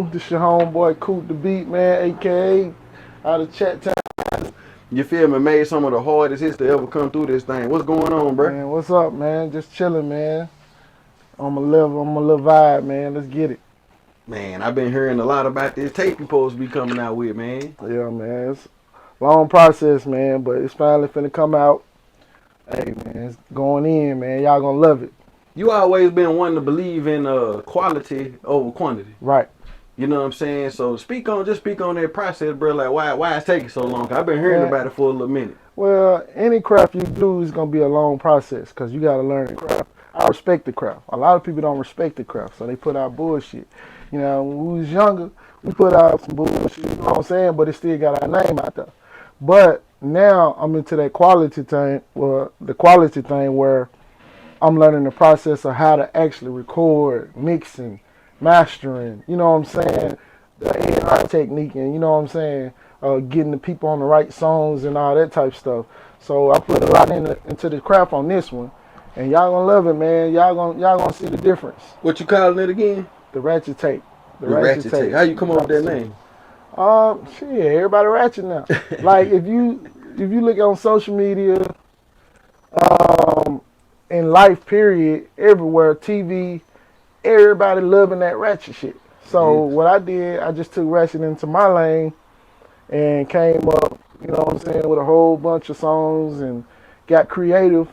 This your homeboy Coop Da Beatman, aka out of Chatt. You feel me? Made some of the hardest hits to ever come through this thing. What's going on, bruh? Man, what's up, man? Just chilling, man. On my little vibe, man. Let's get it. Man, I've been hearing a lot about this tape you supposed to be coming out with, man. Yeah, man. It's a long process, man, but it's finally finna come out. Hey, man, it's going in, man. Y'all gonna love it. You always been wanting to believe in quality over quantity. Right. You know what I'm saying? So just speak on that process, bro. Like why it's taking so long? 'Cause I've been hearing Man, about it for a little minute. well, any craft you do is gonna be a long process because you gotta learn the craft. I respect the craft. A lot of people don't respect the craft, so they put out bullshit. You know, when we was younger, we put out some bullshit, you know what I'm saying? But it still got our name out there. But now I'm into that quality thing, well, the quality thing where I'm learning the process of how to actually record, mixing, mastering, you know what I'm saying? The A&R technique and you know what I'm saying? Getting the people on the right songs and all that type stuff. So I put a lot into the craft on this one. And y'all gonna love it, man. Y'all gonna see the difference. What you calling it again? The ratchet tape. The Rachet tape. How you come up with that name? Shit, everybody ratchet now. Like if you look on social media, um, in life period, everywhere, TV, everybody loving that ratchet shit. So what I did, I just took ratchet into my lane and came up, you know what I'm saying, with a whole bunch of songs and got creative.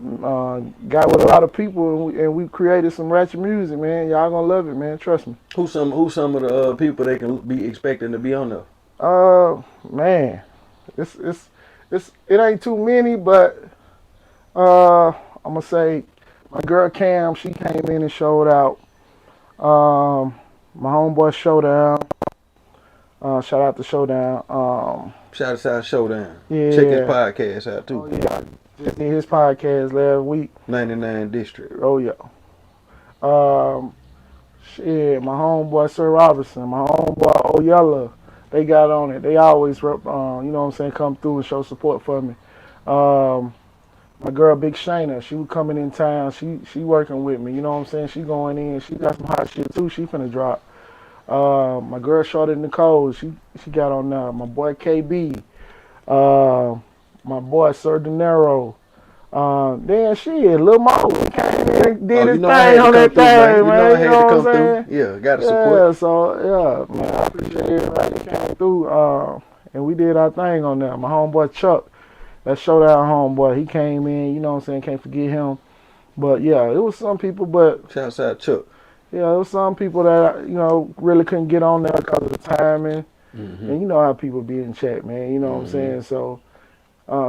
Got with a lot of people and we created some ratchet music, man. Y'all gonna love it, man. Trust me. Who's some of the people they can be expecting to be on there? Man, it ain't too many, but I'm gonna say my girl Cam, she came in and showed out. My homeboy Showdown. Shout out to Showdown. Shout out Showdown. Yeah. Check his podcast out too. Oh yeah. Just did his podcast last week. 99 District. Oh yeah. Um, Shit, my homeboy Sir Robinson, my homeboy Oyella, they got on it. They always, you know what I'm saying, come through and show support for me. My girl Big Shayna, she was coming in town. She working with me. You know what I'm saying? She going in. She got some hot shit too. She finna drop. My girl Shorty Nicole, she got on there. My boy KB, my boy Sir De Niro. Then shit, Lil Mo came in and did his thing on that thing, man. You know what I'm saying? Yeah, gotta support. Yeah, so yeah, man, I appreciate everybody that came through. And we did our thing on there. My homeboy Chuck, that Showdown homeboy, he came in. You know what I'm saying? Can't forget him. But yeah, it was some people, but Shouts out Chuck. yeah, it was some people that really couldn't get on there because of the timing. And you know how people be in chat, man. You know what I'm saying? So.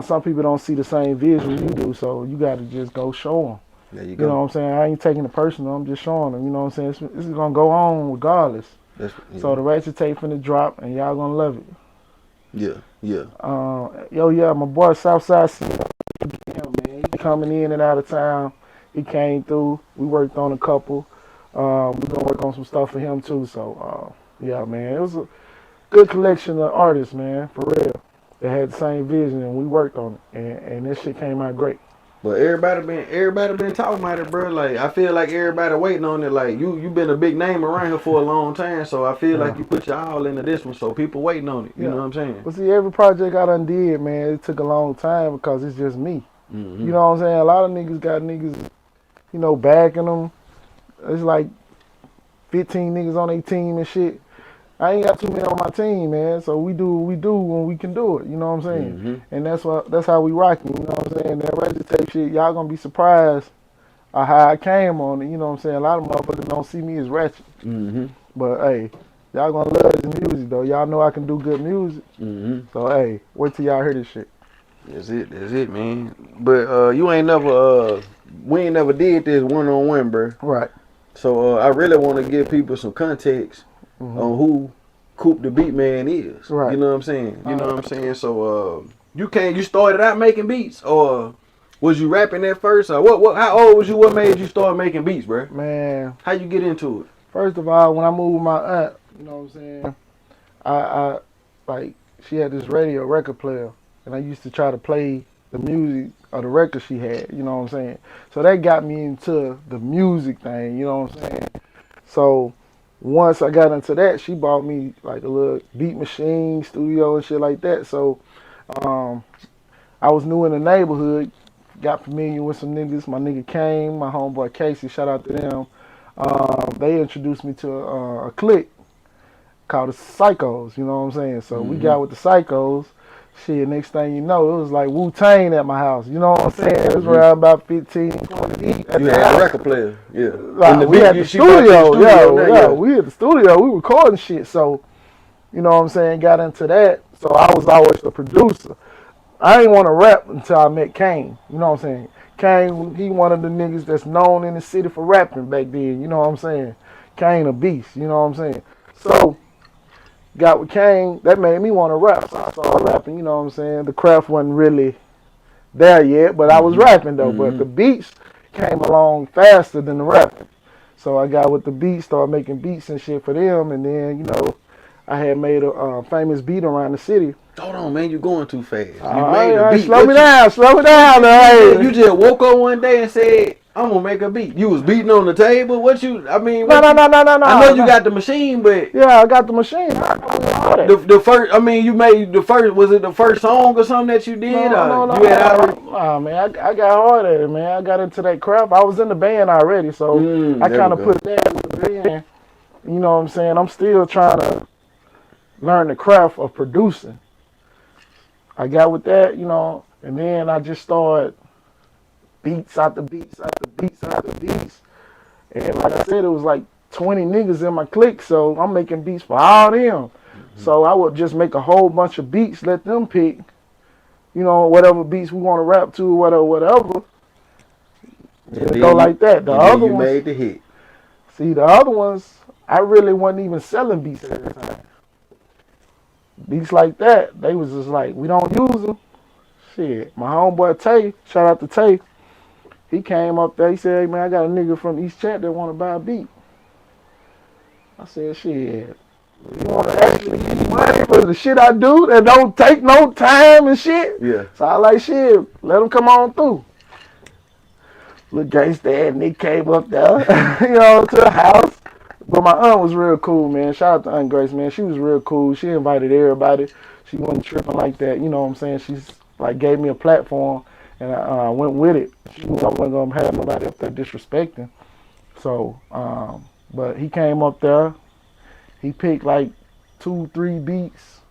Some people don't see the same vision you do, so you got to just go show them. There you You go. know what I'm saying? I ain't taking it personal. I'm just showing them. You know what I'm saying? This is going to go on regardless. Yeah. So the ratchet tape finna drop, and y'all going to love it. Yeah. Yeah, my boy Southside C, man, he coming in and out of town. He came through. We worked on a couple. We going to work on some stuff for him, too. So, yeah, man, it was a good collection of artists, man, for real. They had the same vision and we worked on it, and this shit came out great. But everybody been talking about it, bro. Like I feel like everybody waiting on it. Like you been a big name around here for a long time, so I feel like you put your all into this one, so people waiting on it. You know what I'm saying? But see, every project I done did, man, it took a long time because it's just me. You know what I'm saying? A lot of niggas got niggas, backing them. It's like 15 niggas on their team and shit. I ain't got too many on my team, man. So we do what we do when we can do it. You know what I'm saying? And that's how we rocking. You know what I'm saying? That ratchet tape shit, y'all gonna be surprised at how I came on it. You know what I'm saying? A lot of motherfuckers don't see me as ratchet. But hey, y'all gonna love this music though. Y'all know I can do good music. So hey, wait till y'all hear this shit. That's it, man. But we ain't never did this one-on-one, bro. Right. So I really want to give people some context on who Coop Da Beatman is. Right. You know what I'm saying? You know what I'm saying? So you started out making beats, or was you rapping at first? Or what how old was you? What made you start making beats, bro? Man, how you get into it? First of all, when I moved with my aunt, you know what I'm saying? I like she had this radio record player, and I used to try to play the music of the record she had. You know what I'm saying? So that got me into the music thing. You know what I'm saying? So once I got into that, she bought me like a little beat machine studio and shit like that. So um, I was new in the neighborhood, got familiar with some niggas. My nigga Kane, my homeboy Casey, shout out to them. They introduced me to a clique called the Psychos, you know what I'm saying? So we got with the Psychos. Shit, next thing you know, it was like Wu-Tang at my house. You know what I'm saying? It was around about 15, 20 deep. You had a record player, yeah. Like, we had the studio, we had the studio. We recording shit. So, you know what I'm saying? Got into that. So I was always the producer. I didn't want to rap until I met Kane. You know what I'm saying? Kane, he one of the niggas that's known in the city for rapping back then. You know what I'm saying? Kane a beast. You know what I'm saying? So got with Kane, that made me want to rap. So I started rapping, you know what I'm saying? The craft wasn't really there yet, but I was rapping though. But the beats came along faster than the rapping. So I got with the beats, started making beats and shit for them, and then, you know, I had made a famous beat around the city. Hold on, man, you going too fast. You made a beat. Slow me down. You just woke up one day and said, I'm gonna make a beat. You was beating on the table. No. I know you got the machine, but yeah, I got the machine. The first, I mean, you made the first. Was it the first song or something that you did? No. Nah, man, I got hard at it, man. I got into that crap. I was in the band already, so I kind of put that with the band. You know what I'm saying? I'm still trying to learn the craft of producing. I got with that, you know, and then I just started beats after beats after beats after beats. And like I said, it was like 20 niggas in my clique, so I'm making beats for all them. So I would just make a whole bunch of beats, let them pick, you know, whatever beats we want to rap to, whatever. Just go like that. The other ones, made the hit. See, the other ones, I really wasn't even selling beats at the time. Beats like that, they was just like, we don't use them. Shit, my homeboy Tay, shout out to Tay, he came up there, he said, hey man, I got a nigga from East Chatt that want to buy a beat. I said, shit, you want to actually give me money for the shit I do that don't take no time and shit? Yeah. So I like, shit, let him come on through. Little gangsta and Nick came up there, you know, to the house. But my aunt was real cool, man. Shout out to Aunt Grace, man. She was real cool. She invited everybody. She wasn't tripping like that. You know what I'm saying? She's like gave me a platform, and I went with it. She wasn't gonna have nobody up there disrespecting. So, but he came up there. He picked like 2-3 beats,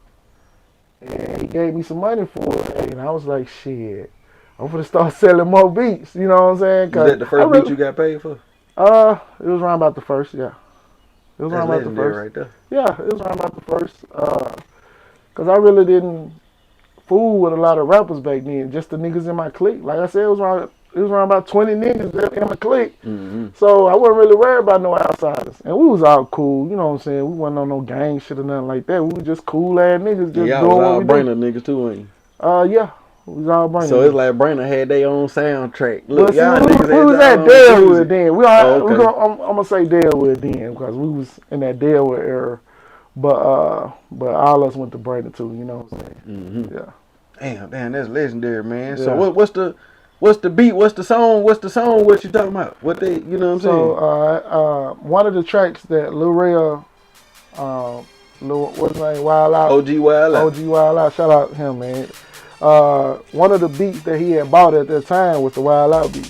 and he gave me some money for it. And I was like, shit, I'm gonna start selling more beats. You know what I'm saying? Was that the first beat you got paid for? It was around about the first, yeah. It was That's around about the first. Right there. Yeah, it was around about the first. Cause I really didn't fool with a lot of rappers back then. Just the niggas in my clique. Like I said, it was around about 20 niggas in my clique. So I wasn't really worried about no outsiders. And we was all cool. You know what I'm saying? We wasn't on no gang shit or nothing like that. We was just cool ass niggas. Just y'all doing was all what we Brainer niggas too, ain't you? Yeah. We was all Brainer. So it's like Brainer had their own soundtrack. Look, y'all niggas we was at Deadwood then. I'm gonna say Deadwood then because we was in that Deadwood era. But all of us went to Brainer too. You know what I'm saying? Yeah. Damn, that's legendary, man. Yeah. So what's the beat? What's the song? What you talking about? What they, you know what I'm saying? So one of the tracks that Lil Real, what's his name, Wile Out. OG Wile Out. OG Wile Out. Shout out to him, man. One of the beats that he had bought at that time was the Wile Out beat.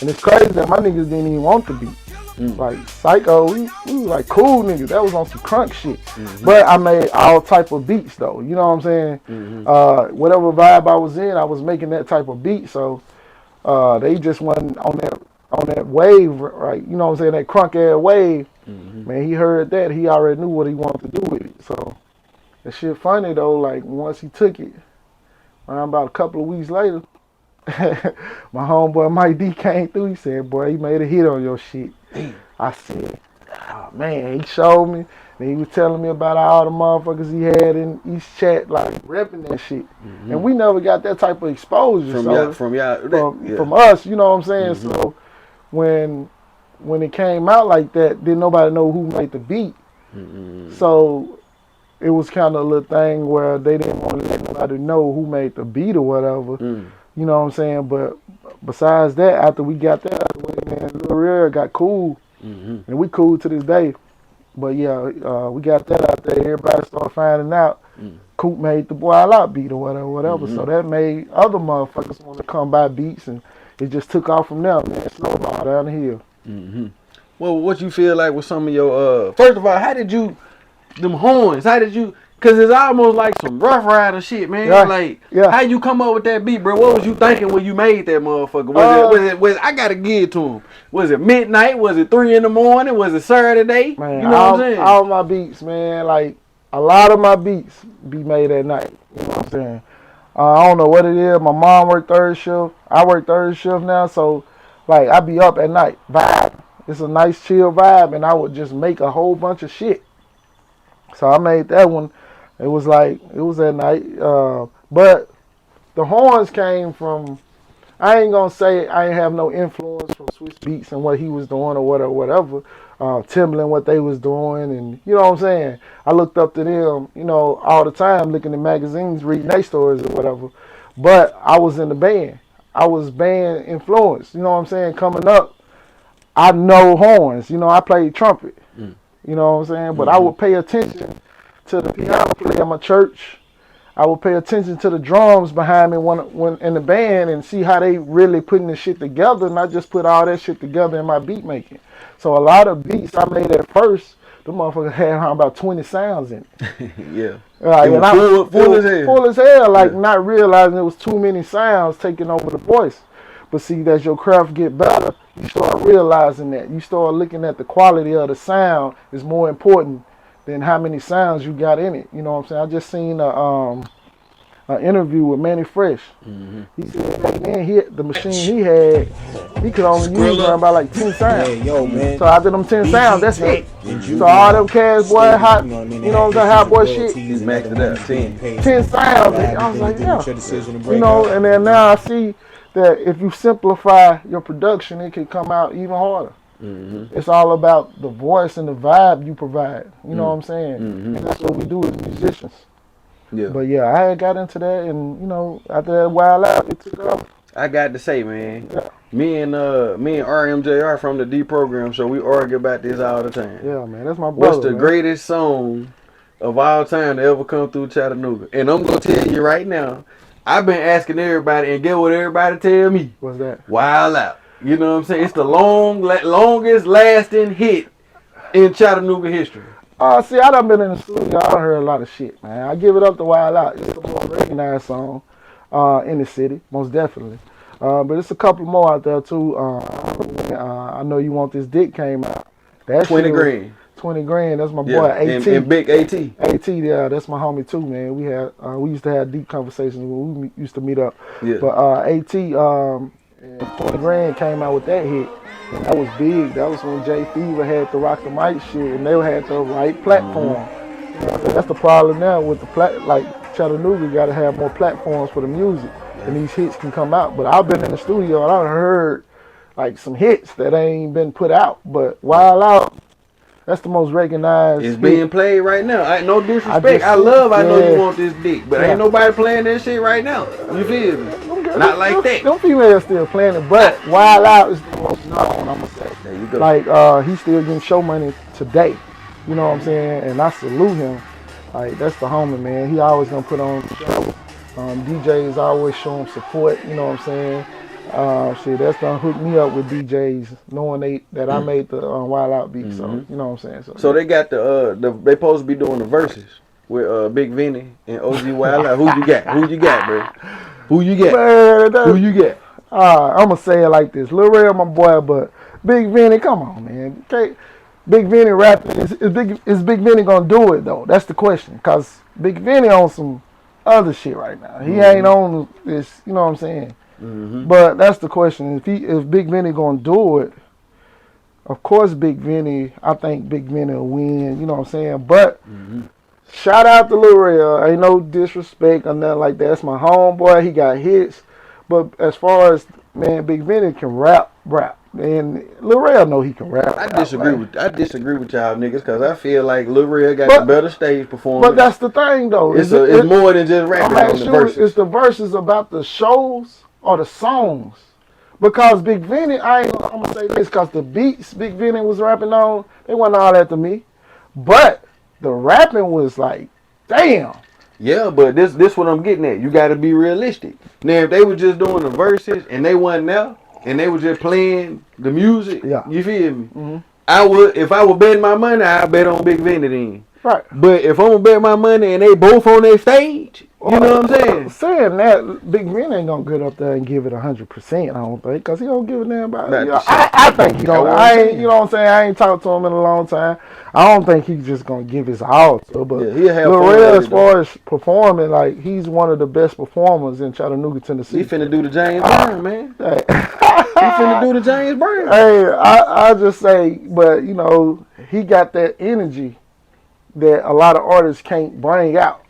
And it's crazy that my niggas didn't even want the beat. Like Psycho, we was like cool niggas. That was on some crunk shit. But I made all type of beats though. You know what I'm saying? Whatever vibe I was in, I was making that type of beat. So they just wasn't on that wave, right? You know what I'm saying? That crunk ass wave. Man, he heard that. He already knew what he wanted to do with it. So that shit funny though. Like once he took it, around about a couple of weeks later, my homeboy Mike D came through. He said, boy, he made a hit on your shit. I said, oh man, he showed me. And he was telling me about all the motherfuckers he had in East Chatt, like repping that shit. And we never got that type of exposure from us, you know what I'm saying? So when it came out like that, didn't nobody know who made the beat. So it was kind of a little thing where they didn't want to let nobody know who made the beat or whatever. You know what I'm saying? But besides that, after we got that out of the way, man, Lil Real got cool. And we cool to this day. But yeah, we got that out there. Everybody started finding out. Mm. Coop made the Wile out beat or whatever. So Mm-hmm. that made other motherfuckers want to come buy beats, and it just took off from there, man. Snowball down the hill. Mm-hmm. Well, what you feel like with some of your first of all, how did you them horns? How did you? Cause it's almost like some Rough Rider shit, man. Yeah, Like, yeah. how you come up with that beat, bro? What was you thinking when you made that motherfucker? Was it? I gotta give it to him. Was it midnight? Was it 3 in the morning? Was it Saturday? Man, You know what I'm saying? all my beats, man, like a lot of my beats be made at night. You know what I'm saying? I don't know what it is. My mom worked third shift. I work third shift now, so like I be up at night. Vibe. It's a nice chill vibe, and I would just make a whole bunch of shit. So I made that one. It was at night. But the horns came from. I ain't gonna say I ain't have no influence from Swiss Beats and what he was doing or whatever. Timbaland, what they was doing, and you know what I'm saying. I looked up to them, you know, all the time, looking at magazines, reading their stories or whatever. But I was in the band. I was band influenced. You know what I'm saying. Coming up, I know horns. You know, I played trumpet. Mm. You know what I'm saying. But I would pay attention to the piano player at my church. I would pay attention to the drums behind me when in the band and see how they really putting the shit together, and I just put all that shit together in my beat making. So a lot of beats I made at first, the motherfucker had about 20 sounds in it. Yeah. Like, It was full as hell. Full as hell, like not realizing it was too many sounds taking over the voice. But see, as your craft get better, you start realizing that. You start looking at the quality of the sound is more important than how many sounds you got in it. You know what I'm saying? I just seen an interview with Manny Fresh. Mm-hmm. He said back then the machine he had, he could only use around about like 10 sounds. Hey, yo, man. So after them 10 sounds, that's it. So all them cats, boy, hot, you know what I'm saying, hot boy shit, He's maxed it out 10. 10 sounds. I was like, yeah. You know, and then now I see that if you simplify your production, it can come out even harder. Mm-hmm. It's all about the voice and the vibe you provide. You know what I'm saying? Mm-hmm. And that's what we do as musicians. Yeah. But yeah, I had got into that, and you know, after that Wile out, it took off. I got to say, man, Yeah. me and RMJR from the D program, so we argue about this all the time. Yeah, man, that's my brother. What's the man. greatest song of all time to ever come through Chattanooga? And I'm gonna tell you right now, I've been asking everybody, and get what everybody tell me. What's that? Wild Out. You know what I'm saying? It's the longest lasting hit in Chattanooga history. See, I done been in the studio. I done heard a lot of shit, man. I give it up to Wile Out. It's the most recognized song in the city, most definitely. But it's a couple more out there too. I know you want this dick came out. That 20 shit was grand. 20 grand. That's my boy Yeah, AT. and Big AT. AT, yeah, that's my homie too, man. We used to have deep conversations when we used to meet up. Yeah. But AT, 20 grand came out with that hit. And that was big. That was when Jay Fever had to rock the mic shit, and they had the right platform. So that's the problem now with the like Chattanooga got to have more platforms for the music, and these hits can come out. But I've been in the studio and I heard like some hits that ain't been put out. But Wild Out, that's the most recognized. It's hit. being played right now. No disrespect. I know you want this dick, but Yeah. ain't nobody playing that shit right now. You feel me? Not like that. Them females still playing it, but Wild Out is the most known, I'm gonna say. There you go. Like he's still getting show money today. You know what I'm saying? And I salute him. Like that's the homie, man. He always gonna put on the show. DJs always show him support. You know what I'm saying? Shit, that's gonna hook me up with DJs, knowing that I made the Wild Out beat. So you know what I'm saying? So they got they supposed to be doing the verses with Big Vinny and OG Wild Out. Who you got? Who you got, bro? Who you got? Man, Who you got? I'm gonna say it like this: Lil Ray, my boy, but Big Vinny, come on, man. Okay, Big Vinny rapping. Is Big Vinny gonna do it though? That's the question. Cause Big Vinny on some other shit right now. He ain't on this. You know what I'm saying? But that's the question. If Big Vinny gonna do it, of course Big Vinny. I think Big Vinny will win. You know what I'm saying? But shout out to Lil Ray. Ain't no disrespect or nothing like that. That's my homeboy. He got hits. But as far as man, Big Vinny can rap. And Lil Ray know he can rap. I disagree with y'all niggas because I feel like Lil Ray got the better stage performance. But that's the thing though. It's more than just rapping on the verses. It's the verses about the shows or the songs. Because Big Vinny, I'm gonna say this because the beats Big Vinny was rapping on, they wasn't all that to me. But the rapping was like, damn. Yeah, but this what I'm getting at. You got to be realistic. Now, if they were just doing the verses and they wasn't there and they were just playing the music, Yeah. you feel me? Mm-hmm. If I would bet my money, I'd bet on Big Vinny then. Right. But if I'm gonna bet my money and they both on their stage, you know what I'm saying? Saying that, Big Ben ain't gonna get up there and give it 100%. I don't think, cause he don't give a damn about. Not You the know, shot. I think he don't. That's what I'm I ain't. saying. You know what I'm saying? I ain't talked to him in a long time. I don't think he's just gonna give his all to. But Yeah, he'll have Lil fun Rel, with as it, far as performing, like he's one of the best performers in Chattanooga, Tennessee. He finna do the James Brown, man. Hey. He finna do the James Brown. Hey, I just say, but you know, he got that energy that a lot of artists can't bring out.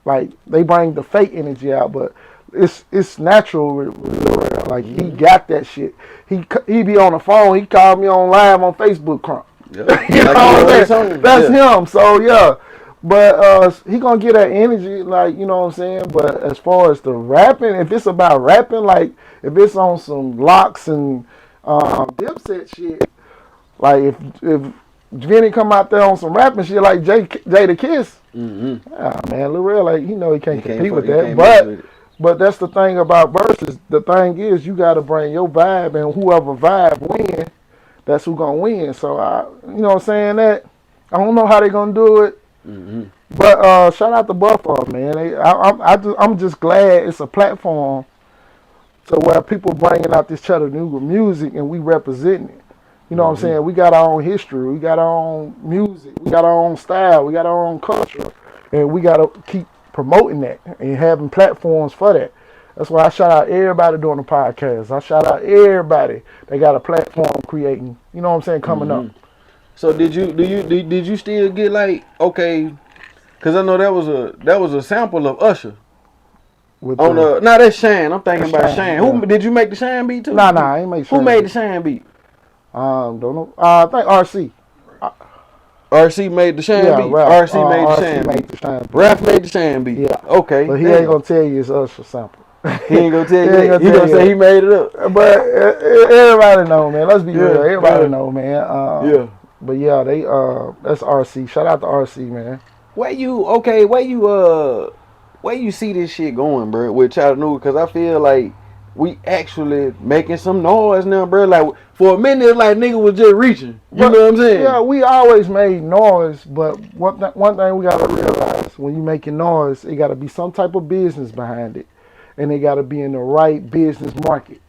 Like they bring the fake energy out, but it's natural with Lil Rel. Like he got that shit. He be on the phone. He called me on live on Facebook, crunk. Yeah. You know Like what I'm he saying? That's him. So yeah, but he gonna get that energy, like you know what I'm saying. But as far as the rapping, if it's about rapping, like if it's on some locks and Dipset shit, like if Vinny come out there on some rapping shit like Jada Kiss. Mm-hmm. Ah man, Lil Rel, like he know he can't compete with He that. can't mess with it. But that's the thing about verses. The thing is, you got to bring your vibe, and whoever vibe win, that's who gonna win. So you know what I'm saying that. I don't know how they gonna do it, Mm-hmm. but shout out to Buffalo, man. I'm just glad it's a platform to where people bringing out this Chattanooga music and we representing it. You know what I'm saying? We got our own history, we got our own music, we got our own style, we got our own culture, and we got to keep promoting that and having platforms for that. That's why I shout out everybody doing the podcast. I shout out everybody that got a platform creating. You know what I'm saying? Coming up. So did you still get like okay? Cause I know that was a sample of Usher With on the, no that's Shine. I'm thinking about Shine, Shine. yeah. Who did you make the Shine beat too? Nah, I ain't make sure. Who made the Shine beat? Don't know. I think RC. RC made the Shine beat. Ralph, RC made the RC Shine made beat. the Shine beat. Raph made the Shine beat. Yeah. Okay. But he ain't gonna tell you it's Usher sample. He ain't gonna tell you He ain't that. He gonna gonna tell say you he made it up. But everybody know, man. Let's be Yeah, real. Everybody yeah. know, man. Yeah. But yeah, they that's RC. Shout out to RC, man. Where you see this shit going, bro, with Chattanooga? Cause I feel like we actually making some noise now, bro. Like for a minute, it's like nigga was just reaching. You know what I'm saying? Yeah, we always made noise, but one thing we gotta realize when you making noise, it gotta be some type of business behind it, and it gotta be in the right business market.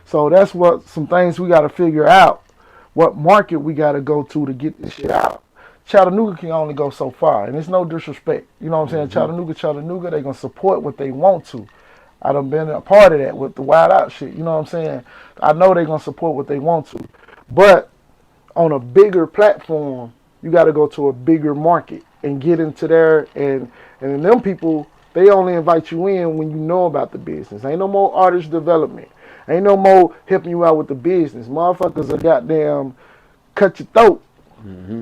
So that's what some things we gotta figure out. What market we gotta go to get this shit out. Chattanooga can only go so far, and it's no disrespect. You know what I'm saying? Chattanooga, they gonna support what they want to. I done been a part of that with the Wild Out shit. You know what I'm saying? I know they gonna support what they want to, but on a bigger platform, you got to go to a bigger market and get into there. And them people, they only invite you in when you know about the business. Ain't no more artist development. Ain't no more helping you out with the business. Motherfuckers are goddamn cut your throat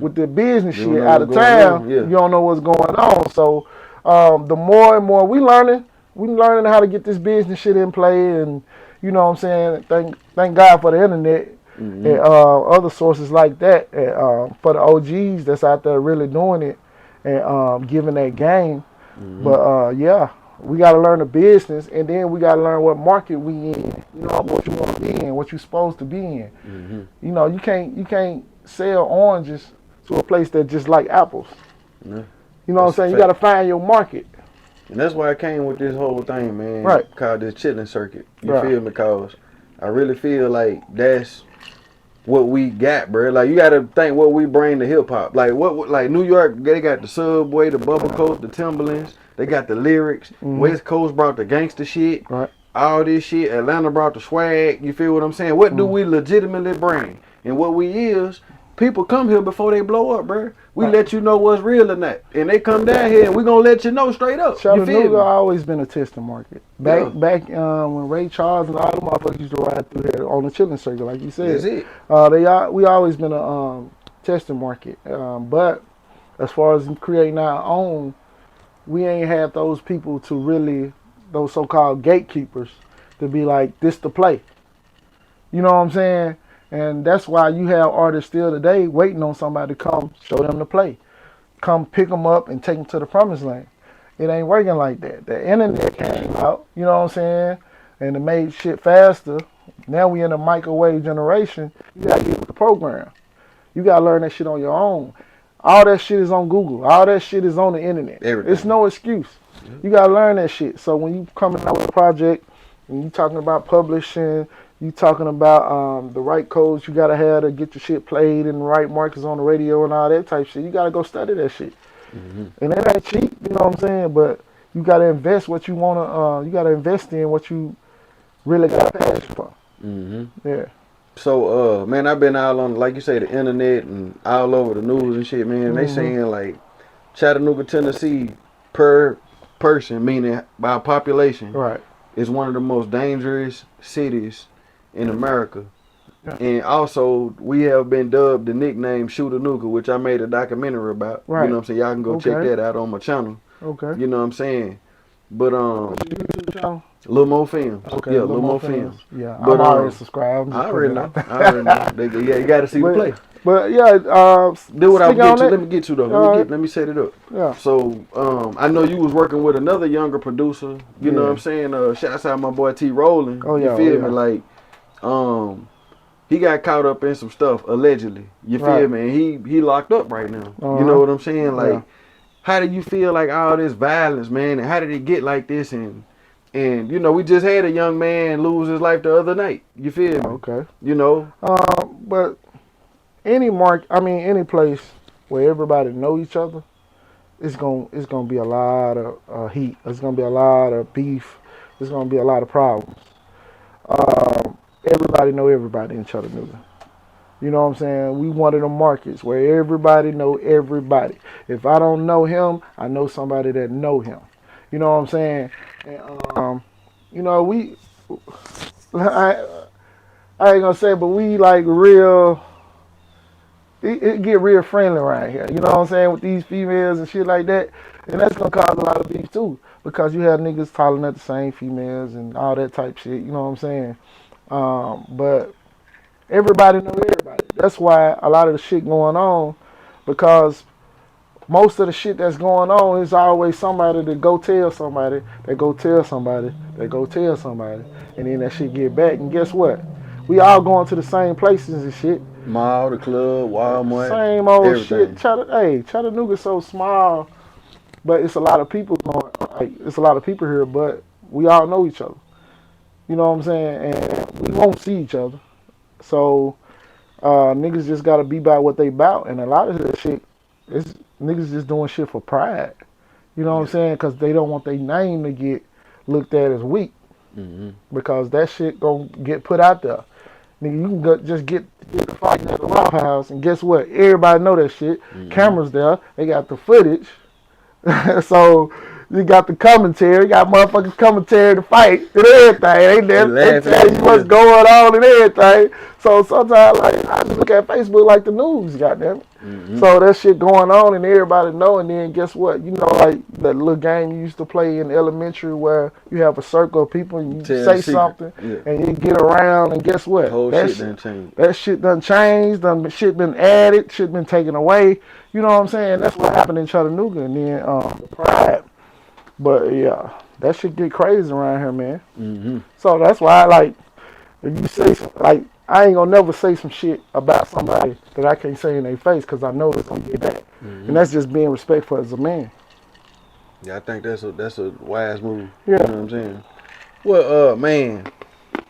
with the business You don't shit know out of what's going town. on, yeah. You don't know what's going on. So the more and more we learning how to get this business shit in play. And you know what I'm saying? Thank God for the internet. And other sources like that, and, for the OGs that's out there really doing it and giving that game. But yeah, we got to learn the business, and then we got to learn what market we in. You know what you want to be in, what you supposed to be in. You know, you can't sell oranges to a place that just like apples. Yeah. You know what I'm saying? You got to find your market. And that's why I came with this whole thing, man. Right. Called this Chitlen Circuit. You Right. feel me? Because I really feel like that's what we got, bro. Like you gotta think what we bring to hip hop. Like what like New York, they got the Subway, the Bubble Coat, the Timberlands. They got the lyrics. West Coast brought the gangster shit. Right. All this shit. Atlanta brought the swag. You feel what I'm saying? What do we legitimately bring? And what we is, people come here before they blow up, bro. We let you know what's real or not. And they come down here and we gonna let you know straight up. You feel Chattanooga me? always been a testing market. Back when Ray Charles and all the motherfuckers used to ride through there on the Chitlen Circuit, like you said. That's it. We always been a testing market. But as far as creating our own, we ain't had those people to really, those so-called gatekeepers, to be like, this the play. You know what I'm saying? And that's why you have artists still today waiting on somebody to come show them the play. come pick them up and take them to the promised land. It ain't working like that. The internet came out, you know what I'm saying, and it made shit faster. Now we in a microwave generation. You gotta get with the program. You gotta learn that shit on your own. All that shit is on Google. All that shit is on the internet. Everything. It's no excuse. You gotta learn that shit. So when you coming out with a project and you talking about publishing, you talking about the right codes you gotta have to get your shit played in the right markets on the radio and all that type shit. You gotta go study that shit. And that ain't cheap, you know what I'm saying? But you gotta invest what you wanna. You gotta invest in what you really got a passion for. Yeah. So, man, I've been out on, like you say, the internet and all over the news and shit, man. They saying like Chattanooga, Tennessee, per person, meaning by population, Right. is one of the most dangerous cities in America. Yeah. And also, we have been dubbed the nickname Shootanuga, which I made a documentary about. Right. You know what I'm saying? Y'all can go check that out on my channel. Okay. You know what I'm saying? But What's your YouTube channel? Little More Films. Okay. Yeah, Little More Films. Yeah, But, I'm already subscribed. I already know. Yeah, you got to see the play. But yeah, Do what I speak get on to. it. Let me get you though. Let me set it up. Yeah. So I know you was working with another younger producer. You know what I'm saying? Shouts out my boy T Rollin'. Oh, yeah, You feel oh, me? yeah. Like he got caught up in some stuff allegedly. You feel Right. me? And he locked up right now. Uh-huh. You know what I'm saying? Like, Yeah. how do you feel like all this violence, man? And how did it get like this? And you know, we just had a young man lose his life the other night. You feel me? Okay. You know? But any place where everybody know each other, it's gonna be a lot of heat. It's gonna be a lot of beef. There's gonna be a lot of problems. Everybody know everybody in Chattanooga. You know what I'm saying? We one of the markets where everybody know everybody. If I don't know him, I know somebody that know him. You know what I'm saying? And, you know, I ain't gonna say, but we like real. It get real friendly around here. You know what I'm saying, with these females and shit like that, and that's gonna cause a lot of beef too, because you have niggas hollering at the same females and all that type shit. You know what I'm saying? But everybody know everybody. That's why a lot of the shit going on, because most of the shit that's going on is always somebody that go tell somebody, that go tell somebody, that go tell somebody, and then that shit get back. And guess what? We all going to the same places and shit. Mall, the club, Walmart, Same old everything. shit. Chattanooga's so small, but it's a lot of people going. Like, it's a lot of people here, but we all know each other. You know what I'm saying? And we won't see each other. So niggas just gotta be about what they about, and a lot of that shit is niggas just doing shit for pride. You know what I'm saying? Because they don't want their name to get looked at as weak, because that shit gonna get put out there. Nigga, you can just get the fight at the White House, and guess what? Everybody know that shit. Cameras there, they got the footage. So you got the commentary, you got motherfuckers commentary to fight and everything. They tell you what's going on and everything. So sometimes, like, I just look at Facebook like the news, goddamn it. So that shit going on and everybody know, and then guess what? You know, like that little game you used to play in elementary where you have a circle of people and you say something and you get around, and guess what? That shit done changed. That shit done changed, shit been added, shit been taken away. You know what I'm saying? That's what happened in Chattanooga, and then pride. But yeah, that shit get crazy around here, man. So that's why I like, if you say, like, I ain't gonna never say some shit about somebody that I can't say in their face, because I know it's gonna get back. And that's just being respectful as a man. Yeah, I think that's a wise move. Yeah. You know what I'm saying? Well, man,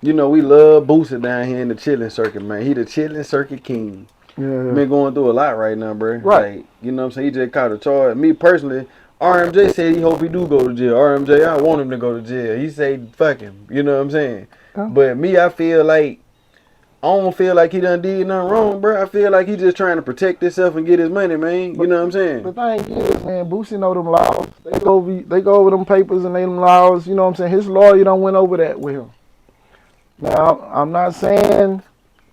you know, we love Boosie down here in the Chitlen Circuit, man. He the Chitlen Circuit king. Yeah. Been going through a lot right now, bro. Right. Like, you know what I'm saying? He just caught a charge. Me personally, RMJ said he hope he do go to jail. RMJ, I want him to go to jail. He said, fuck him. You know what I'm saying? Yeah. But me, I feel like, I don't feel like he done did nothing wrong, bro. I feel like he just trying to protect himself and get his money, man. You know what I'm saying? The thing is, man, Boosie know them laws. They go over them papers and they them laws. You know what I'm saying? His lawyer don't went over that with him. Now, I'm not saying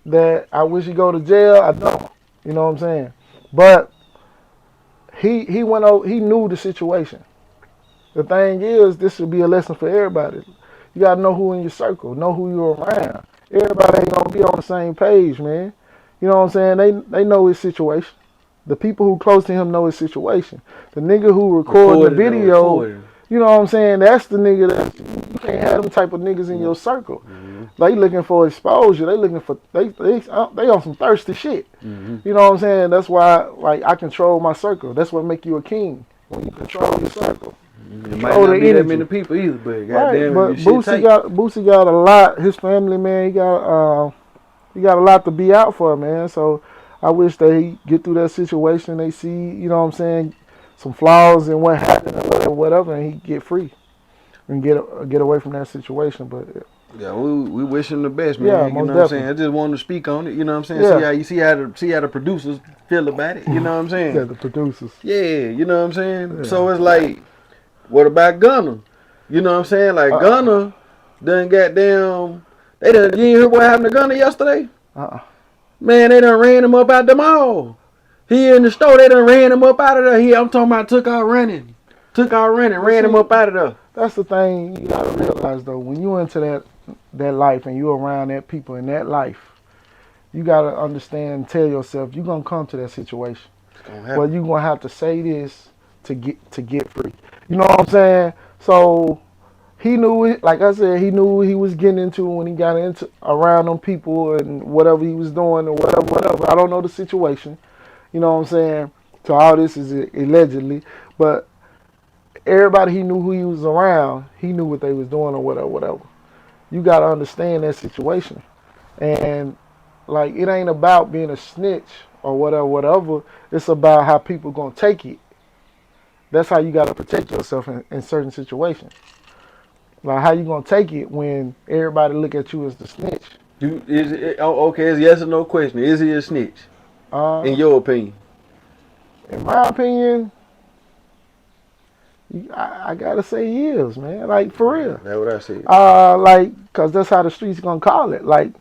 that I wish he go to jail. I don't. You know what I'm saying? But he went over. He knew the situation. The thing is, this should be a lesson for everybody. You gotta know who in your circle, know who you're around. Everybody ain't gonna be on the same page, man. You know what I'm saying? They know his situation. The people who close to him know his situation. The nigga who recording the video, you know what I'm saying? That's the nigga that you can't have them type of niggas in your circle. They looking for exposure. They looking for they on some thirsty shit. You know what I'm saying? That's why like I control my circle. That's what make you a king when you control your circle. It might not be that many people either, but goddamn, but Boosie got a lot. His family, man, he got a lot to be out for, man. So I wish they get through that situation. They see, you know what I'm saying, some flaws in what happened or whatever, and he get free and get away from that situation. But yeah, we wish him the best, man. Yeah, you most know what I'm definitely. saying? I just wanted to speak on it. You know what I'm saying? Yeah. See how the producers feel about it. You know what I'm saying? yeah, the producers. Yeah, you know what I'm saying? Yeah. So it's like, what about Gunna? You know what I'm saying? Like Gunna done goddamn. You ain't hear what happened to Gunna yesterday? Man, they done ran him up out the mall. He in the store, they done ran him up out of there. I'm talking about took out running, ran him up out of there. That's the thing you gotta realize though. When you into that life and you around that people in that life, you gotta understand and tell yourself you're gonna come to that situation. Well, you're gonna have to say this to get free. You know what I'm saying? So he knew it, like I said, he knew what he was getting into when he got into around them people and whatever he was doing or whatever. I don't know the situation. You know what I'm saying? So all this is allegedly, but everybody he knew who he was around, he knew what they was doing or whatever. You gotta understand that situation. And like it ain't about being a snitch or whatever. It's about how people gonna take it. That's how you gotta protect yourself in certain situations. Like how you gonna take it when everybody look at you as the snitch? Okay, it's yes or no question. Is he a snitch? In your opinion? In my opinion, I gotta say he is, man. Like for real. That's what I said. Like, cause that's how the streets gonna call it. Like,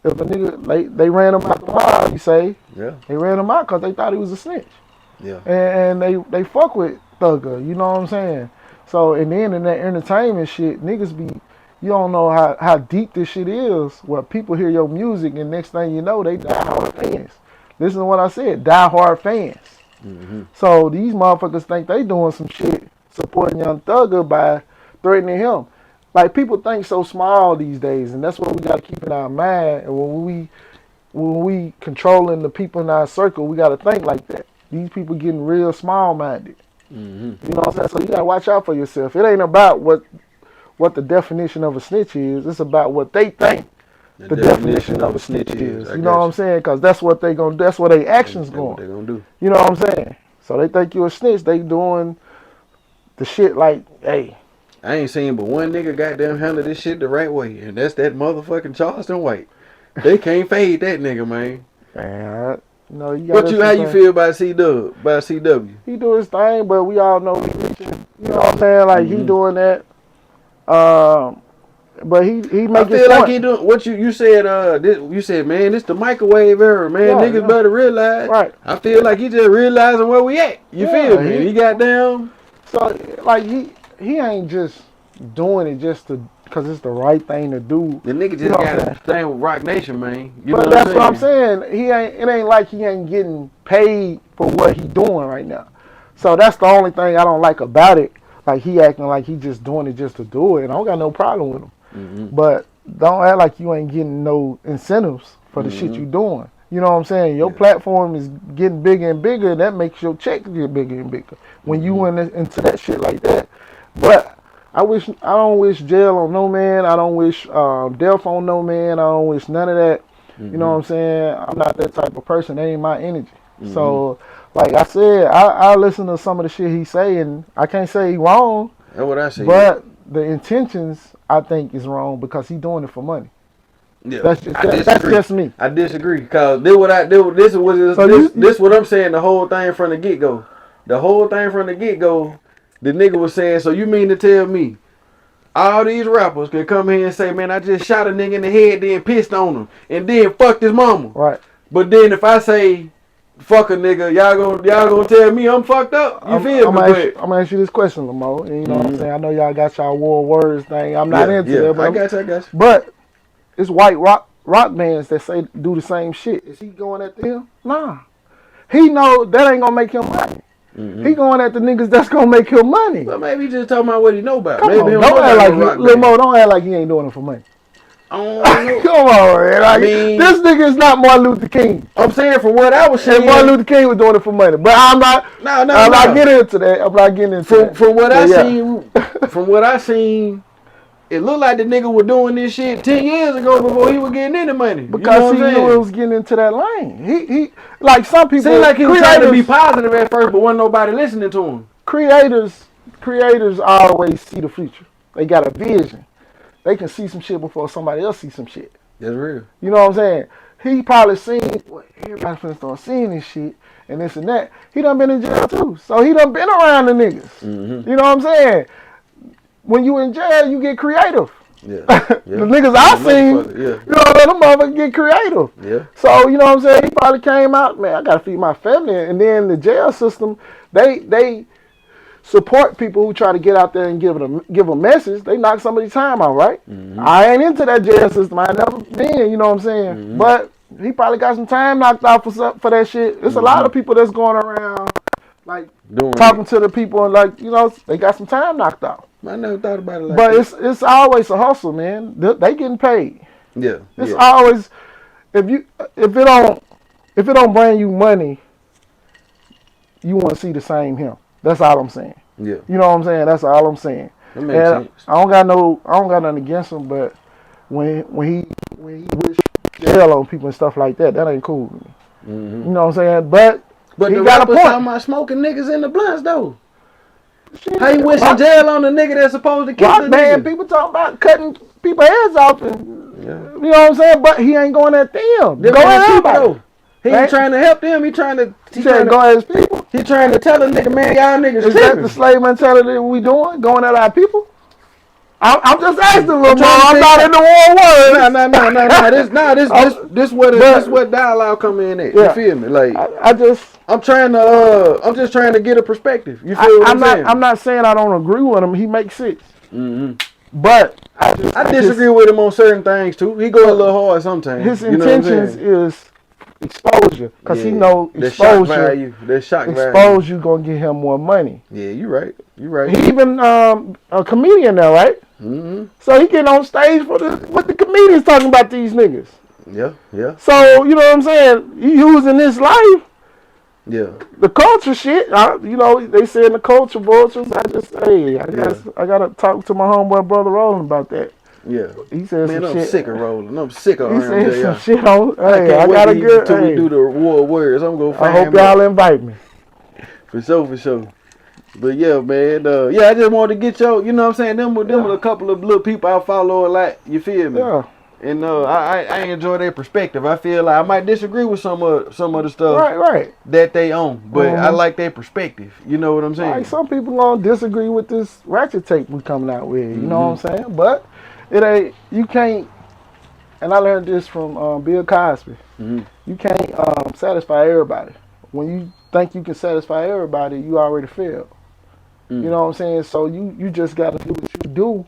if a nigga they ran him out the mall, you say, yeah, they ran him out cause they thought he was a snitch. Yeah. And they fuck with Thugger, you know what I'm saying? So and then in that entertainment shit, niggas be, you don't know how deep this shit is. Where people hear your music and next thing you know, they die hard fans. Listen to what I said, die hard fans. So these motherfuckers think they doing some shit supporting Young Thugger by threatening him. Like people think so small these days, and that's what we gotta keep in our mind. And when we controlling the people in our circle, we gotta think like that. These people getting real small minded. You know what I'm saying? So you gotta watch out for yourself. It ain't about what the definition of a snitch is. It's about what they think the definition of a snitch is. You know what I'm saying? Because that's what they gonna. That's what their actions going. What they gonna do? You know what I'm saying? So they think you a snitch. They doing the shit like, hey. I ain't seen but one nigga goddamn handle this shit the right way, and that's that motherfucking Charleston White. They can't fade that nigga, man. Man, no, how you feel about C-Dub? About CW? He do his thing, but we all know he reaching. You know what I'm saying? Like he doing that. But he make I feel like he doing what you said. You said, man, this the microwave era, man. Niggas better realize. Right. I feel like he just realizing where we at. You feel me? He got down. So like he ain't just doing it just because it's the right thing to do. The nigga just got to stand with Rock Nation, man. You know that's what I'm saying. It ain't like he ain't getting paid for what he doing right now. So that's the only thing I don't like about it. Like he acting like he just doing it just to do it, and I don't got no problem with him. But don't act like you ain't getting no incentives for the shit you doing. You know what I'm saying? Your platform is getting bigger and bigger, and that makes your check get bigger and bigger when you into that shit like that. But I don't wish jail on no man. I don't wish death on no man. I don't wish none of that. You know what I'm saying? I'm not that type of person. That ain't my energy. So, like I said, I listen to some of the shit he say, and I can't say he wrong. That's what I say. But the intentions, I think, is wrong because he doing it for money. Yeah, that's just me. I disagree because this what I'm saying. The whole thing from the get go. The whole thing from the get go. The nigga was saying, so you mean to tell me all these rappers can come here and say, man, I just shot a nigga in the head, then pissed on him, and then fucked his mama. Right. But then if I say fuck a nigga, y'all gonna tell me I'm fucked up? You feel me? I'm gonna ask you this question, Lamo. And you know what I'm saying? I know y'all got y'all war words thing. I'm not into it, but I got you. But it's white rock bands that say do the same shit. Is he going at them? Nah. he know that ain't gonna make him money. He going at the niggas that's gonna make him money. But maybe he just talking about what he know about. Come Maybe on, he don't know act about like no rock Lil band. Mo, don't act like he ain't doing it for money. I don't know. Come on, man. Like, I mean, this nigga is not Martin Luther King. I'm saying from what I was And saying. Martin Luther King was doing it for money. But I'm not getting into that. I'm not getting into that. From what I seen, it looked like the nigga was doing this shit 10 years ago before he was getting any money. Because he knew it was getting into that lane. He like some people seemed like he was trying to be positive at first, but wasn't nobody listening to him. Creators always see the future. They got a vision. They can see some shit before somebody else sees some shit. That's real. You know what I'm saying? He probably seen, well, everybody finna start seeing this shit and this and that. He done been in jail too. So he done been around the niggas. You know what I'm saying? When you in jail, you get creative. Yeah. The niggas I seen, you know, them motherfuckers get creative. Yeah. So, you know what I'm saying? He probably came out, man, I gotta feed my family. And then the jail system, they support people who try to get out there and give a message. They knock somebody's time out, right? I ain't into that jail system. I ain't never been, you know what I'm saying? But he probably got some time knocked out for that shit. There's a lot of people that's going around, like, talking to the people and, like, you know, they got some time knocked out. I never thought about it like that. But it's always a hustle, man. They getting paid. Yeah. It's always, if it don't bring you money, you want to see the same him. That's all I'm saying. Yeah. You know what I'm saying? That's all I'm saying. That makes sense. I don't got nothing against him, but when he wish jail on people and stuff like that ain't cool with me. You know what I'm saying? But he the got a point. talking about smoking niggas in the blunts though. How you wishing jail on the nigga that's supposed to kill the nigga? People talking about cutting people's heads off and you know what I'm saying? But he ain't going at them. Go at everybody. He ain't trying to help them. He trying to go at his people. He trying to tell a nigga, man, y'all niggas Is that the slave mentality we doing? Going at our people? I'm just asking, little Mo. I'm not in the war words. This what dialogue come in at. You feel me? Like I'm just trying to get a perspective. You feel what I'm saying? I'm not saying I don't agree with him. He makes sense. But I disagree with him on certain things too. He go a little hard sometimes. His intentions is exposure, because he know exposure. The shock value. Exposure gonna get him more money. Yeah, you right. He even a comedian now, right? So he getting on stage with the comedians talking about these niggas. Yeah. So you know what I'm saying? He using this life. Yeah. The culture shit. You know, they say in the culture vultures. I gotta talk to my homeboy brother Roland about that. Yeah. He said man, some I'm shit. sick of Roland. I'm sick of He RMJ. said some shit on. Hey, I got a good. Until we do the war of words, I'm gonna find I hope y'all invite me. For sure. But yeah, man. I just wanted to get your, you know what I'm saying? Them were a couple of little people I follow a lot. You feel me? Yeah. And I enjoy their perspective. I feel like I might disagree with some of the stuff right. that they own, but I like their perspective. You know what I'm saying? Like some people gonna disagree with this Rachet tape we coming out with. You know what I'm saying? But it ain't. You can't. And I learned this from Bill Cosby. You can't satisfy everybody. When you think you can satisfy everybody, you already failed. You know what I'm saying? So you just got to do what you do.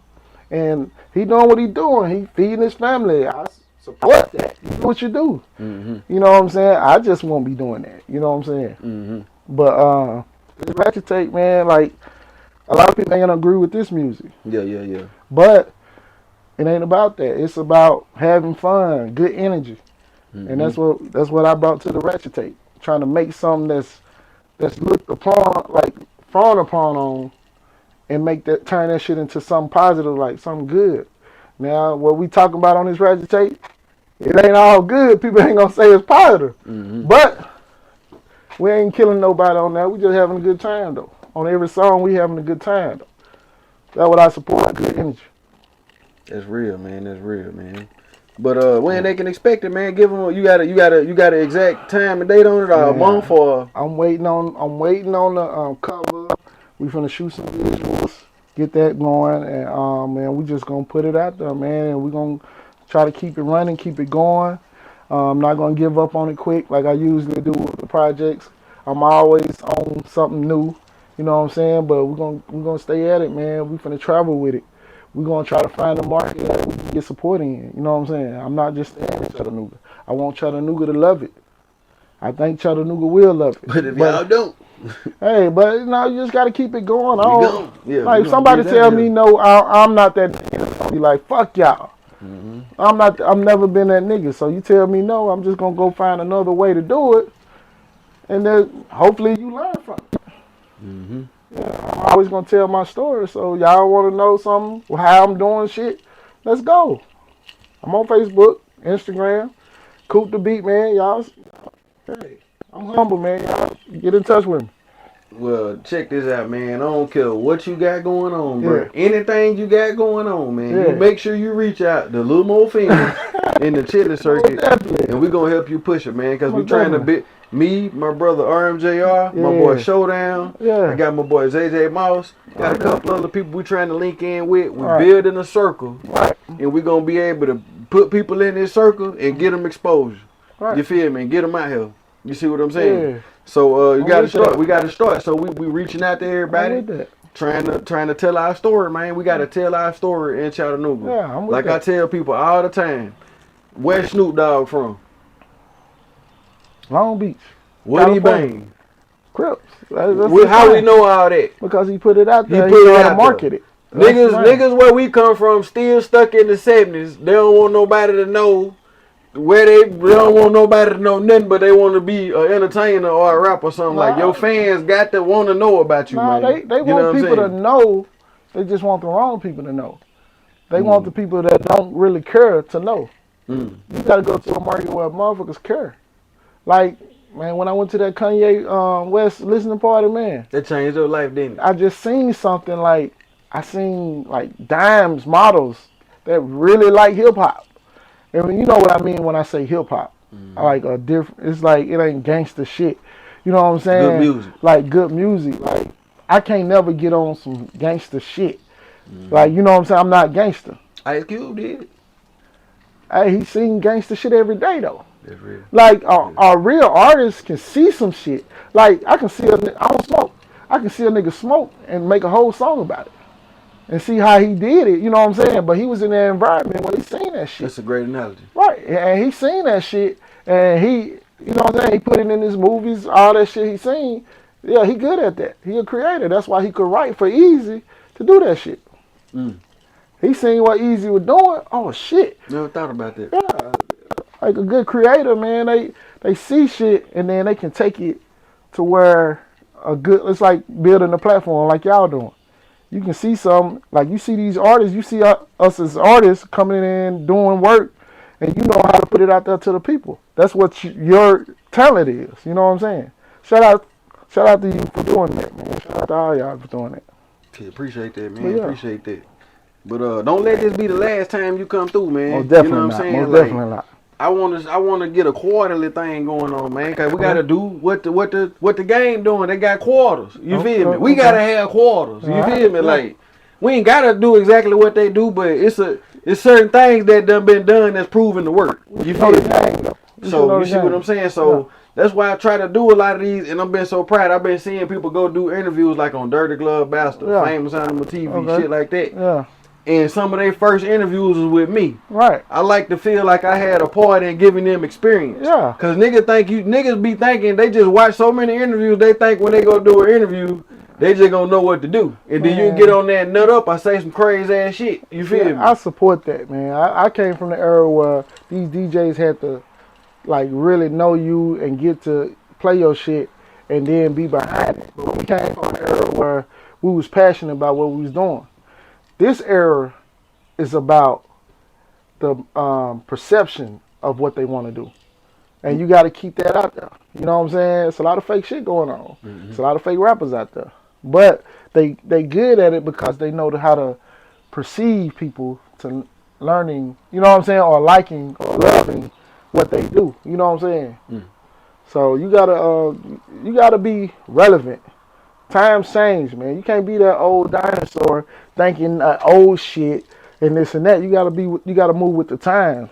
And he doing what he doing. He feeding his family. I support that. You do what you do. You know what I'm saying? I just won't be doing that. You know what I'm saying? But the Rachet tape, man, like a lot of people ain't gonna agree with this music. Yeah. But it ain't about that. It's about having fun, good energy. And that's what I brought to the Rachet tape. Trying to make something that's looked upon, like frowned upon on, and turn that shit into something positive, like something good. Now, what we talking about on this Rachet tape, it ain't all good. People ain't gonna say it's positive. But we ain't killing nobody on that. We just having a good time though. On every song, we having a good time though. That's what I support. Good energy. That's real, man. But when they can expect it, man, give them you got an exact time and date on it, or a month, or I'm waiting on the cover. We finna shoot some visuals, get that going, and man, we just gonna put it out there, man, and we gonna try to keep it running, keep it going. I'm not gonna give up on it quick like I usually do with the projects. I'm always on something new, you know what I'm saying? But we're gonna stay at it, man. We finna travel with it. We're going to try to find a market that we can get support in. You know what I'm saying? I'm not just saying Chattanooga. I want Chattanooga to love it. I think Chattanooga will love it. But if y'all don't, hey, but you know, you just got to keep it going. Yeah, like, if somebody tell me no, I'm not that nigga, I'll be like, fuck y'all. Mm-hmm. I've never been that nigga. So you tell me no, I'm just going to go find another way to do it. And then hopefully you learn from it. Mm-hmm. Yeah, I'm always going to tell my story. So y'all want to know something, how I'm doing shit, let's go. I'm on Facebook, Instagram, Coop Da Beatman. Y'all, hey, I'm humble, man. Y'all get in touch with me. Well, check this out, man. I don't care what you got going on, bro. Yeah. Anything you got going on, man. Yeah. You make sure you reach out to Little Mo Films in the Chitlen Circuit, and we're going to help you push it, man, because we're trying to be me, my brother RMJR, my boy Showdown. I got my boy ZJ Mouse. Got a couple other people we trying to link in with. We're building a circle, and we're going to be able to put people in this circle and get them exposure. You feel me? And get them out here. You see what I'm saying? Yeah. So you got to start. We got to start. So we reaching out to everybody, trying to tell our story, man. We got to tell our story in Chattanooga. Yeah, I'm with like that. I tell people all the time, where Snoop Dogg from? Long Beach. What he bang? Crips. How we know all that? Because he put it out there. He put it out to market it. Niggas where we come from still stuck in the 70s. They don't want nobody to know where they don't want nobody to know nothing, but they want to be an entertainer or a rapper or something. Like, your fans got to want to know about you, man. They want people to know. They just want the wrong people to know. They want the people that don't really care to know. You got to go to a market where motherfuckers care. Like, man, when I went to that Kanye West listening party, man. That changed your life, didn't it? I just seen something like, I seen like dimes, models that really like hip hop. And you know what I mean when I say hip hop. I like a different, it's like, it ain't gangster shit. You know what I'm saying? Good music. Like good music. Like, I can't never get on some gangster shit. Like, you know what I'm saying? I'm not gangster. Ice Cube did. Hey, he sing gangster shit every day though. That's real. Like, a real artist can see some shit. Like, I can see I don't smoke. I can see a nigga smoke and make a whole song about it. And see how he did it, you know what I'm saying? But he was in that environment where he seen that shit. That's a great analogy. Right, and he seen that shit, and he, you know what I'm saying? He put it in his movies, all that shit he seen. Yeah, he good at that. He a creator. That's why he could write for Easy to do that shit. He seen what Easy was doing. Oh, shit. Never thought about that. Yeah, like a good creator, man, they see shit, and then they can take it to where it's like building a platform like y'all doing. You can see some, like you see these artists, you see us as artists coming in, doing work, and you know how to put it out there to the people. That's what your talent is, you know what I'm saying? Shout out to you for doing that, man. Shout out to all y'all for doing that. Yeah, appreciate that, man. Appreciate that. But don't let this be the last time you come through, man. Most definitely you know what not. I'm saying? Most definitely not. I want to get a quarterly thing going on, man. Cause we gotta do what the game doing. They got quarters. You feel me? We gotta have quarters. You feel me? Like, we ain't gotta do exactly what they do, but it's certain things that done been done that's proven to work. You feel me? So you see what I'm saying? So that's why I try to do a lot of these, and I've been so proud. I've been seeing people go do interviews like on Dirty Glove Bastard, Famous Animal TV, shit like that. Yeah. And some of their first interviews was with me. Right. I like to feel like I had a part in giving them experience. Yeah. Cause niggas be thinking they just watch so many interviews. They think when they go do an interview, they just gonna know what to do. And then you get on there and nut up. I say some crazy ass shit. You feel me? I support that, man. I came from the era where these DJs had to like really know you and get to play your shit and then be behind it. But we came from an era where we was passionate about what we was doing. This era is about the perception of what they want to do. And you got to keep that out there. You know what I'm saying? It's a lot of fake shit going on. It's a lot of fake rappers out there. But they good at it because they know how to perceive people to learning, you know what I'm saying, or liking or loving what they do. You know what I'm saying? So you gotta be relevant. Times change, man. You can't be that old dinosaur thinking old shit and this and that. You gotta move with the times.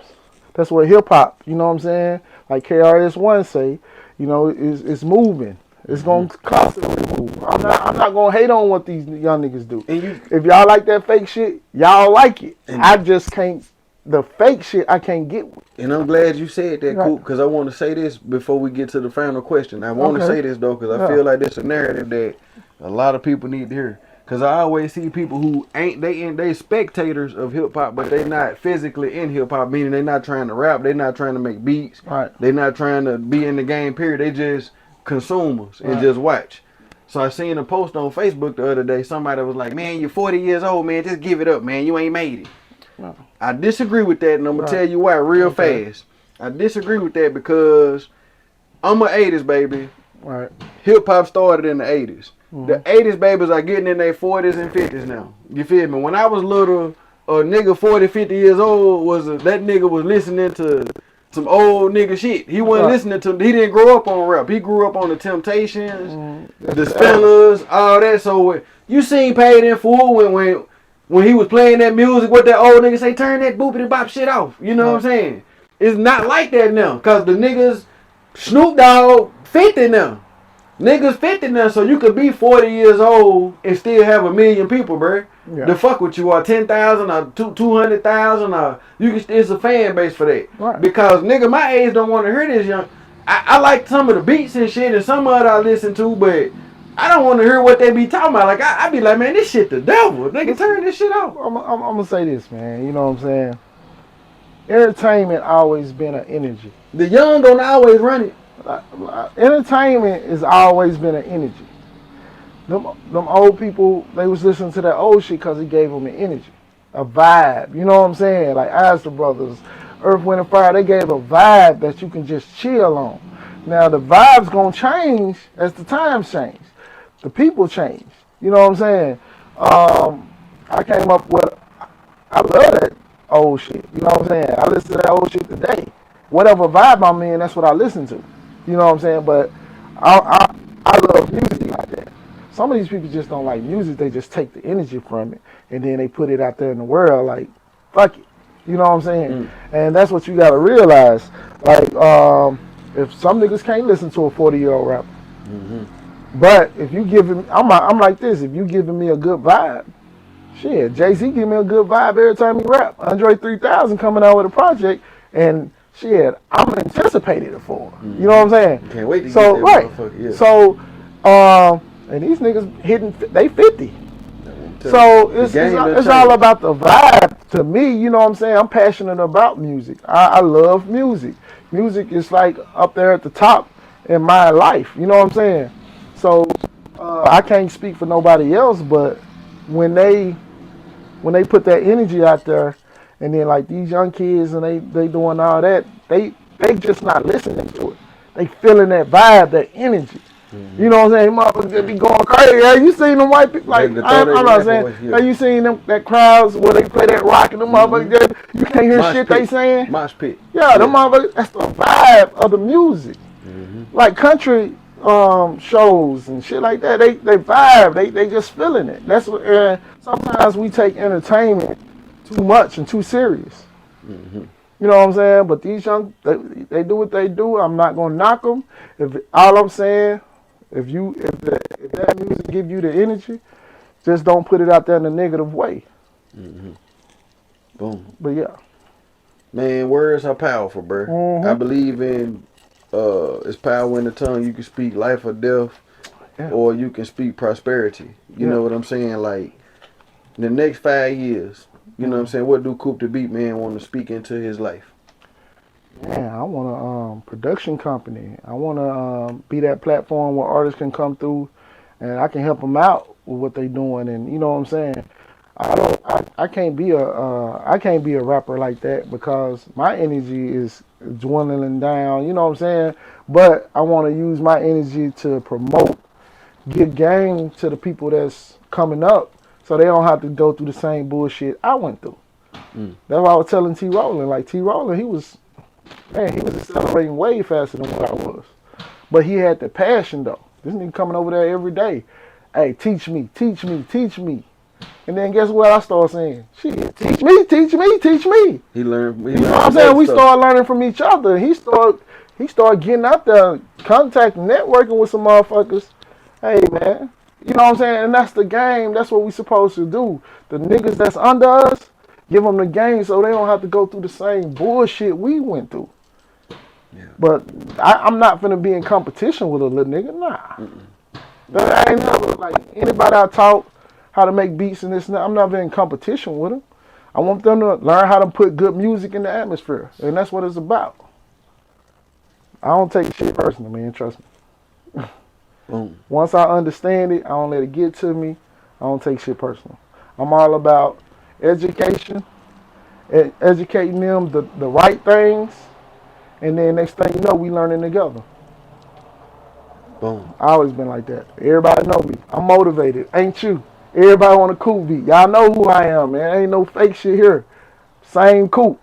That's what hip hop, you know what I'm saying? Like KRS-One say, you know, it's moving. It's gonna constantly move. I'm not gonna hate on what these young niggas do. If y'all like that fake shit, y'all like it. I just can't the fake shit I can't get with. And I'm glad you said that, Right. Coop, because I want to say this before we get to the final question. I want to Okay. say this, though, because I Yeah. feel like this is a narrative that a lot of people need to hear. Because I always see people who they spectators of hip-hop, but they not physically in hip-hop, meaning they not trying to rap, they not trying to make beats, Right. they not trying to be in the game, period. They just consumers and Right. just watch. So I seen a post on Facebook the other day. Somebody was like, man, you're 40 years old, man. Just give it up, man. You ain't made it. No. I disagree with that, and I'm going Right. to tell you why real fast. I disagree with that because I'm a 80s baby. Right. Hip-hop started in the 80s. Mm-hmm. The 80s babies are getting in their 40s and 50s now. You feel me? When I was little, a nigga 40, 50 years old, that nigga was listening to some old nigga shit. He wasn't listening to, he didn't grow up on rap. He grew up on the Temptations, the Spinners, all that. So you seen Paid in Full when he was playing that music, what that old nigga say, turn that boopity bop shit off. You know what I'm saying? It's not like that now. Cause the niggas, Snoop Dogg, 50 now. Niggas 50 now, so you could be 40 years old and still have 1 million people, bruh. Yeah. The fuck with you, or 10,000 or 200,000, or you can. It's a fan base for that. Right. Because nigga, my age don't want to hear this young. I like some of the beats and shit, and some of it I listen to, but I don't want to hear what they be talking about. Like I be like, man, this shit the devil. Nigga, turn this shit off. I'm gonna say this, man. You know what I'm saying? Entertainment always been an energy. The young don't always run it. Entertainment has always been an energy. Them old people, they was listening to that old shit because it gave them an energy, a vibe. You know what I'm saying? Like Astor Brothers, Earth, Wind, and Fire, they gave a vibe that you can just chill on. Now the vibe's gonna change as the times change. The people change. You know what I'm saying? I came up with, I love that old shit. You know what I'm saying? I listen to that old shit today. Whatever vibe I'm in, that's what I listen to. You know what I'm saying? But I love music like that. Some of these people just don't like music. They just take the energy from it and then they put it out there in the world like, fuck it. You know what I'm saying? And that's what you got to realize. Like, if some niggas can't listen to a 40-year-old rapper, but if you give him, I'm like this. If you giving me a good vibe, shit, Jay-Z give me a good vibe every time he rap. Andre 3000 coming out with a project, and shit, I'm anticipated it for. You know what I'm saying? Can't wait to So get that right. motherfucker. Yeah. So, and these niggas hitting, they 50. So it's all about the vibe to me. You know what I'm saying? I'm passionate about music. I love music. Music is like up there at the top in my life. You know what I'm saying? So I can't speak for nobody else, but when they put that energy out there, and then like these young kids and they doing all that, they just not listening to it. They feeling that vibe, that energy. You know what I'm saying? Motherfuckers be going crazy. Have you seen them white people? Like, I'm not saying, have you seen them, that crowds where they play that rock and them motherfuckers, you can't hear Mosh shit pit. they saying? Mosh pit. Yeah, them motherfuckers, that's the vibe of the music. Like country shows and shit like that, they vibe, they just feeling it. That's what, sometimes we take entertainment too much and too serious. You know what I'm saying? But these young, they do what they do. I'm not gonna knock them. All I'm saying, if that music give you the energy, just don't put it out there in a negative way. Boom. But yeah, man, words are powerful, bro. I believe in it's power in the tongue. You can speak life or death, or you can speak prosperity. You know what I'm saying? Like in the next 5 years, you know what I'm saying? What do Coop Da Beatman want to speak into his life? Man, I want a production company. I want to be that platform where artists can come through, and I can help them out with what they doing. And you know what I'm saying? I can't be a rapper like that because my energy is dwindling down. You know what I'm saying? But I want to use my energy to promote, give game to the people that's coming up, so they don't have to go through the same bullshit I went through. That's why I was telling T. Rollin'. Like T. Rollin', he was accelerating way faster than what I was. But he had the passion though. This nigga coming over there every day. Hey, teach me. And then guess what I started saying? Shit, teach me. He learned. You know what I'm saying? We started learning from each other. He started getting out there, contacting, networking with some motherfuckers. Hey man, you know what I'm saying? And that's the game. That's what we supposed to do. The niggas that's under us, Give them the game so they don't have to go through the same bullshit we went through. Yeah. But I'm not finna be in competition with a little nigga. Nah. But I ain't never, like, anybody I taught how to make beats and this and that, I'm never in competition with them. I want them to learn how to put good music in the atmosphere. And that's what it's about. I don't take shit personal, man. Trust me. Boom. Once I understand it, I don't let it get to me. I don't take shit personal. I'm all about education, educating them the right things, and then next thing you know, we learning together. Boom. I always been like that. Everybody know me. I'm motivated. Ain't you? Everybody want a Coop beat. Y'all know who I am, man. Ain't no fake shit here. Same Coop.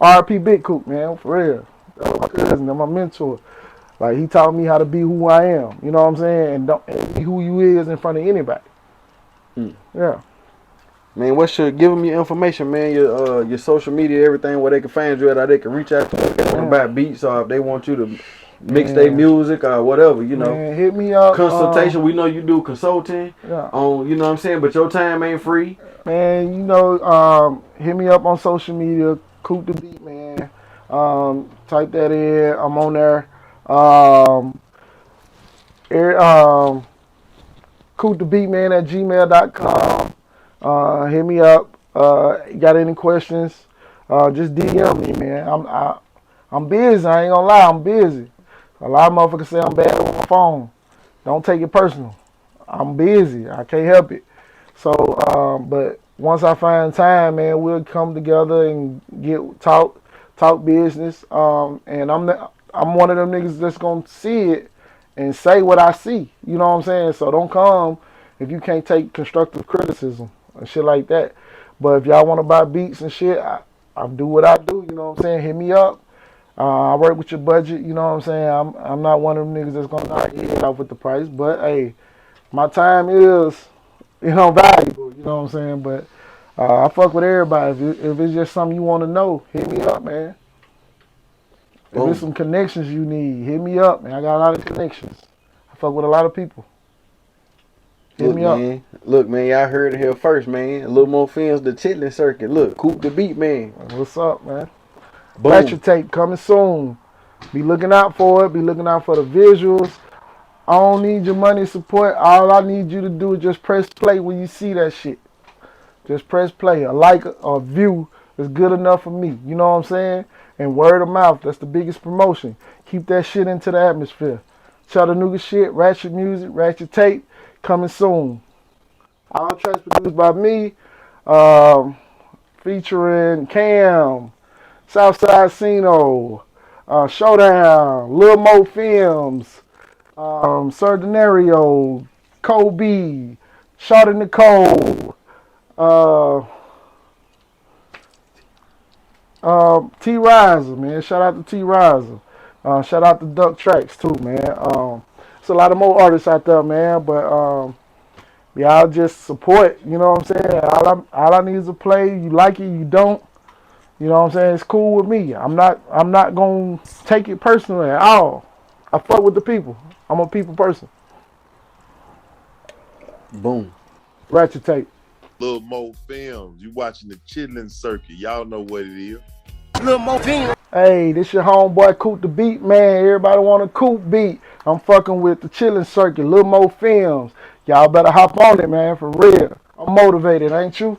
RP Big Coop, man. For real. That's my cousin. That's my mentor. Like, he taught me how to be who I am. You know what I'm saying? And be who you is in front of anybody. Yeah. Man, give them your information, man, your social media, everything, where they can find you at, how they can reach out to you if they want to buy beats, or if they want you to mix their music or whatever, you know. Man, hit me up. Consultation, we know you do consulting. Yeah. On, you know what I'm saying, but your time ain't free. Man, you know, hit me up on social media, Coop Da Beatman. Type that in. I'm on there. Coop Da Beatman at gmail.com. Hit me up. Got any questions? Just DM me, man. I'm busy. I ain't gonna lie. I'm busy. A lot of motherfuckers say I'm bad on my phone. Don't take it personal. I'm busy. I can't help it. So, but once I find time, man, we'll come together and talk business. And I'm one of them niggas that's gonna see it and say what I see. You know what I'm saying? So don't come if you can't take constructive criticism and shit like that. But if y'all want to buy beats and shit, I do what I do. You know what I'm saying? Hit me up. I work with your budget. You know what I'm saying? I'm not one of them niggas that's gonna knock your head off with the price. But hey, my time is, valuable. You know what I'm saying? But I fuck with everybody. If it's just something you want to know, hit me up, man. If there's some connections you need, hit me up, man. I got a lot of connections. I fuck with a lot of people. Hit me up. Look, man, y'all heard it here first, man. A little more films, the Chitlen Circuit. Look, Coop Da Beatman. What's up, man? Boom. Rachet coming soon. Be looking out for it. Be looking out for the visuals. I don't need your money support. All I need you to do is just press play when you see that shit. Just press play. A like or view is good enough for me. You know what I'm saying? And word of mouth, that's the biggest promotion. Keep that shit into the atmosphere. Chattanooga shit, Ratchet music, Ratchet tape, coming soon. All tracks produced by me, featuring Cam, Southside Cino, Showdown, Lil Mo Films, Sir Denario, Kobe, Shawty Nicole, T Riser, man. Shout out to T Riser. Shout out to Duck Tracks too, man. It's a lot of more artists out there, man. But y'all just support. You know what I'm saying? All I need is a play. You like it, you don't. You know what I'm saying? It's cool with me. I'm not gonna take it personal at all. I fuck with the people. I'm a people person. Boom. Ratchet tape. Little Mo Films. You watching the Chitlen Circuit. Y'all know what it is. Little Mo Films. Hey, this your homeboy Coop Da Beatman. Everybody want a Coop beat. I'm fucking with the Chitlen Circuit, Lil Mo Films. Y'all better hop on it, man, for real. I'm motivated, ain't you?